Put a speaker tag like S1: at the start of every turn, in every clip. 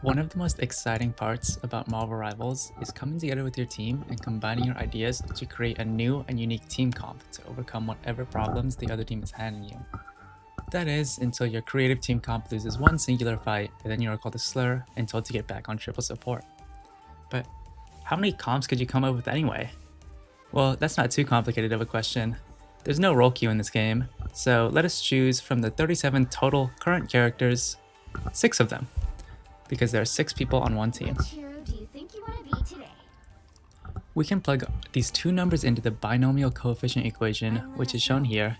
S1: One of the most exciting parts about Marvel Rivals is coming together with your team and combining your ideas to create a new and unique team comp to overcome whatever problems the other team is handing you. That is, until your creative team comp loses one singular fight, and then you are called a slur and told to get back on triple support. But how many comps could you come up with anyway? Well, that's not too complicated of a question. There's no role queue in this game, so let us choose from the 37 total current characters, 6 of them, because there are 6 people on one team.
S2: Which hero do you think you want to be today?
S1: We can plug these two numbers into the binomial coefficient equation, which is shown here,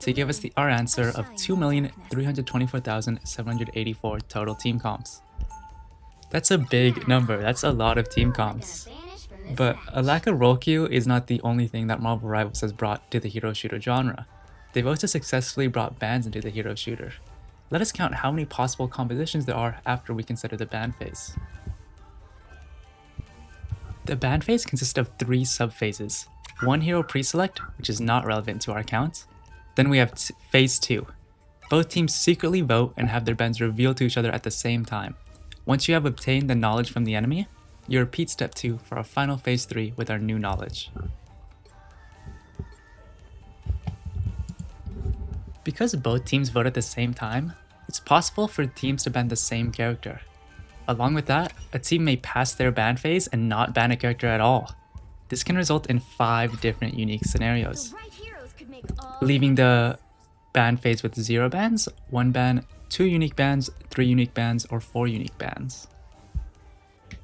S1: to give us our answer of 2,324,784 total team comps. That's a big number, that's a lot of team comps. But a lack of role queue is not the only thing that Marvel Rivals has brought to the hero shooter genre. They've also successfully brought bans into the hero shooter. Let us count how many possible compositions there are after we consider the ban phase. The ban phase consists of 3 subphases. One hero pre-select, which is not relevant to our count. Then we have phase 2. Both teams secretly vote and have their bans revealed to each other at the same time. Once you have obtained the knowledge from the enemy, you repeat step 2 for our final phase 3 with our new knowledge. Because both teams vote at the same time, it's possible for teams to ban the same character. Along with that, a team may pass their ban phase and not ban a character at all. This can result in 5 different unique scenarios, leaving the ban phase with 0 bans, 1 ban, 2 unique bans, 3 unique bans, or 4 unique bans.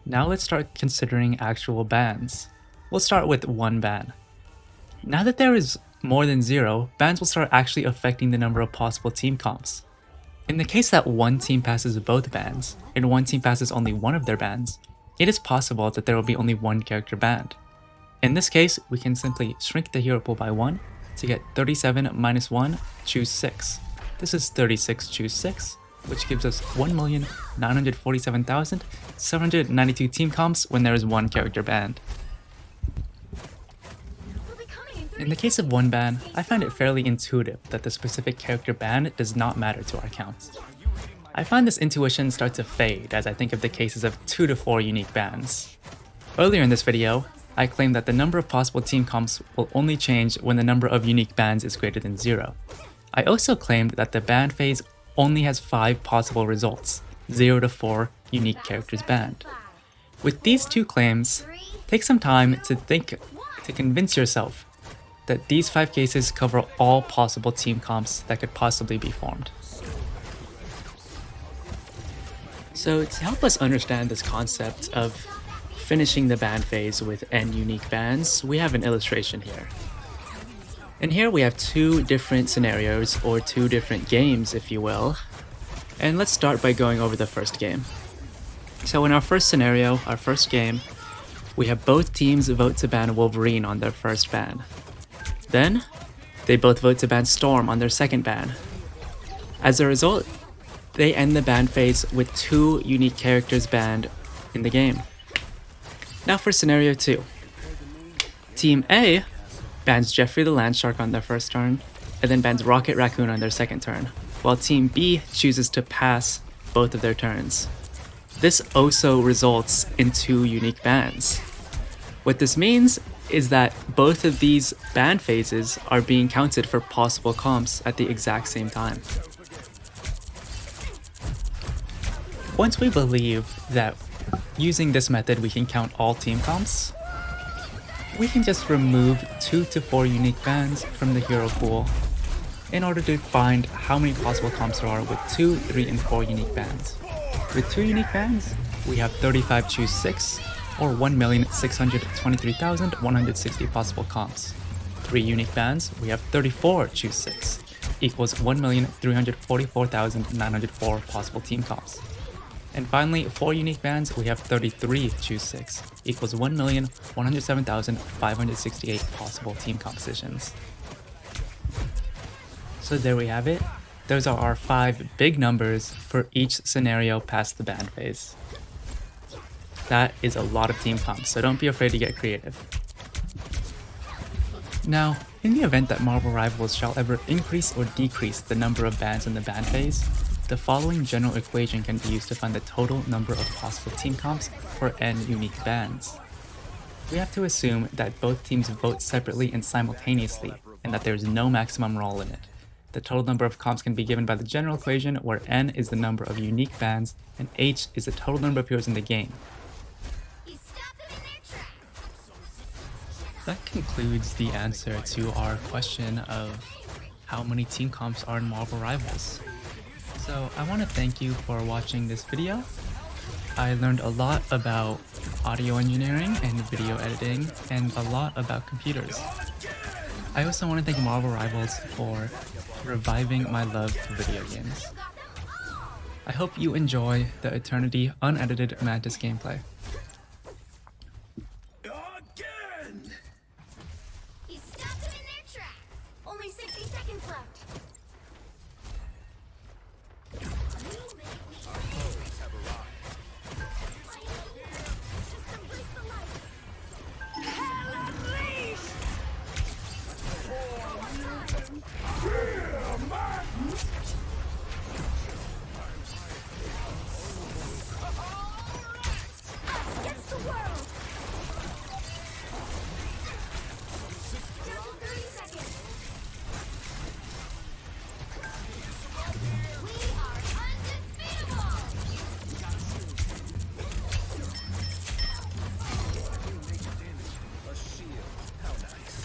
S1: Now let's start considering actual bans. We'll start with 1 ban. Now that there is more than 0, bans will start actually affecting the number of possible team comps. In the case that one team passes both bans, and one team passes only one of their bans, it is possible that there will be only one character banned. In this case, we can simply shrink the hero pool by 1 to get 37 minus 1, choose 6. This is 36 choose 6, which gives us 1,947,792 team comps when there is one character banned. In the case of 1 ban, I find it fairly intuitive that the specific character ban does not matter to our count. I find this intuition start to fade as I think of the cases of 2 to 4 unique bans. Earlier in this video, I claimed that the number of possible team comps will only change when the number of unique bans is greater than 0. I also claimed that the ban phase only has 5 possible results, 0 to 4 unique characters banned. With these 2 claims, take some time to convince yourself that these 5 cases cover all possible team comps that could possibly be formed. So to help us understand this concept of finishing the ban phase with n unique bans, we have an illustration here. And here we have 2 different scenarios, or 2 different games if you will. And let's start by going over the first game. So in our first scenario, our first game, we have both teams vote to ban Wolverine on their first ban. Then, they both vote to ban Storm on their second ban. As a result, they end the ban phase with 2 unique characters banned in the game. Now for scenario 2. Team A bans Jeffrey the Landshark on their first turn, and then bans Rocket Raccoon on their second turn, while Team B chooses to pass both of their turns. This also results in 2 unique bans. What this means is that both of these ban phases are being counted for possible comps at the exact same time. Once we believe that using this method we can count all team comps, we can just remove 2 to 4 unique bans from the hero pool in order to find how many possible comps there are with 2, 3, and 4 unique bans. With 2 unique bans, we have 35 choose 6, or 1,623,160 possible comps. 3 unique bans, we have 34 choose 6, equals 1,344,904 possible team comps. And finally, 4 unique bans, we have 33 choose 6, equals 1,107,568 possible team compositions. So there we have it. Those are our 5 big numbers for each scenario past the ban phase. That is a lot of team comps, so don't be afraid to get creative. Now, in the event that Marvel Rivals shall ever increase or decrease the number of bans in the ban phase, The following general equation can be used to find the total number of possible team comps for n unique bands. We have to assume that both teams vote separately and simultaneously, and that there is no maximum raw limit. The total number of comps can be given by the general equation, where n is the number of unique bands and h is the total number of heroes in the game. That concludes the answer to our question of how many team comps are in Marvel Rivals. So I want to thank you for watching this video. I learned a lot about audio engineering and video editing and a lot about computers. I also want to thank Marvel Rivals for reviving my love for video games. I hope you enjoy the Eternity unedited Mantis gameplay.
S2: He stopped them in their tracks. Only 60 seconds left. Against the world. Down to 30 seconds. We are undefeatable.
S3: A shield. How nice.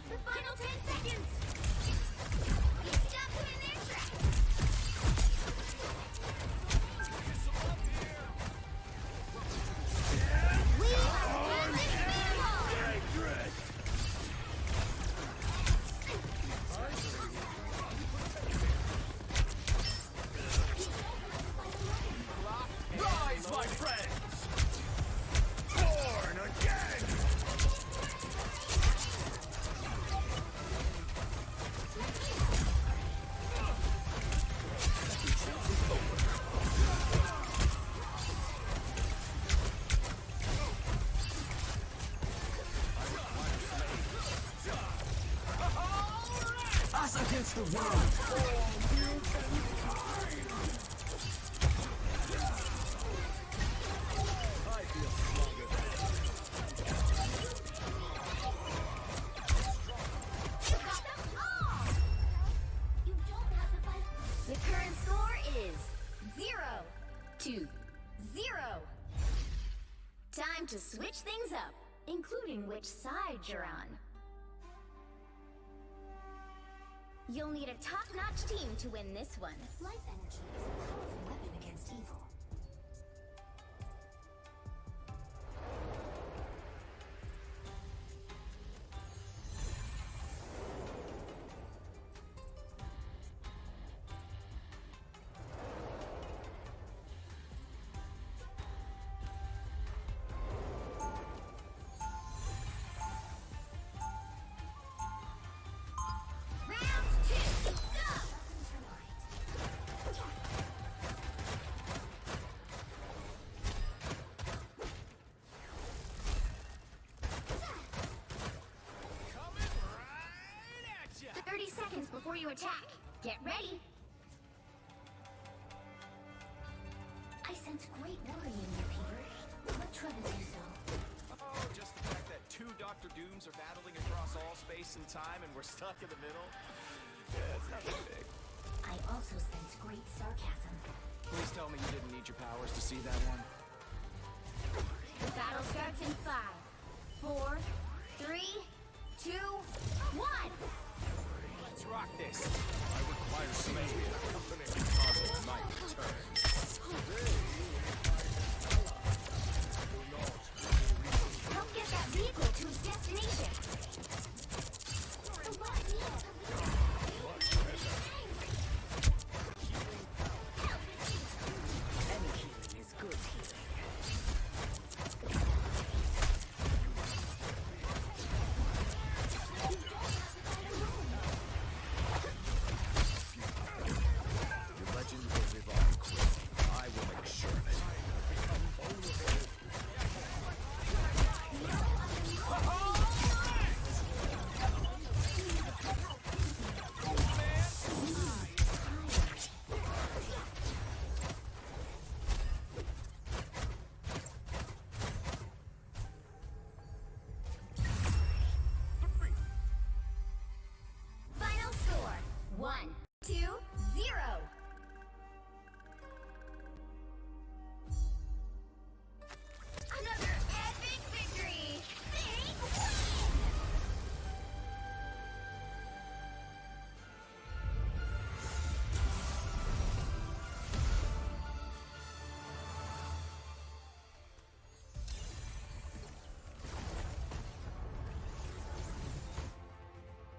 S2: The final 10 seconds. He stopped them in their tracks. We are undefeatable.
S3: Rise, my friends! Born again! Us against the world! I feel stronger than
S2: You don't have to fight. The current score is 0-0. Time to switch things up, including which side you're on. You'll need a top-notch team to win this one. Life energy is a powerful weapon against evil. Round 2, go! 30 seconds before you attack. Get ready. I sense great worry in you, Peter. What troubles you so?
S3: Oh, just the fact that two Dr. Dooms are battling across all space and time and we're stuck in the middle? Yeah, it's nothing big.
S2: I also sense great sarcasm.
S3: Please tell me you didn't need your powers to see that one.
S2: The battle starts in 5, 4, 3, 2, 1.
S3: Let's rock this. I require symmetry in a company cosmic might return.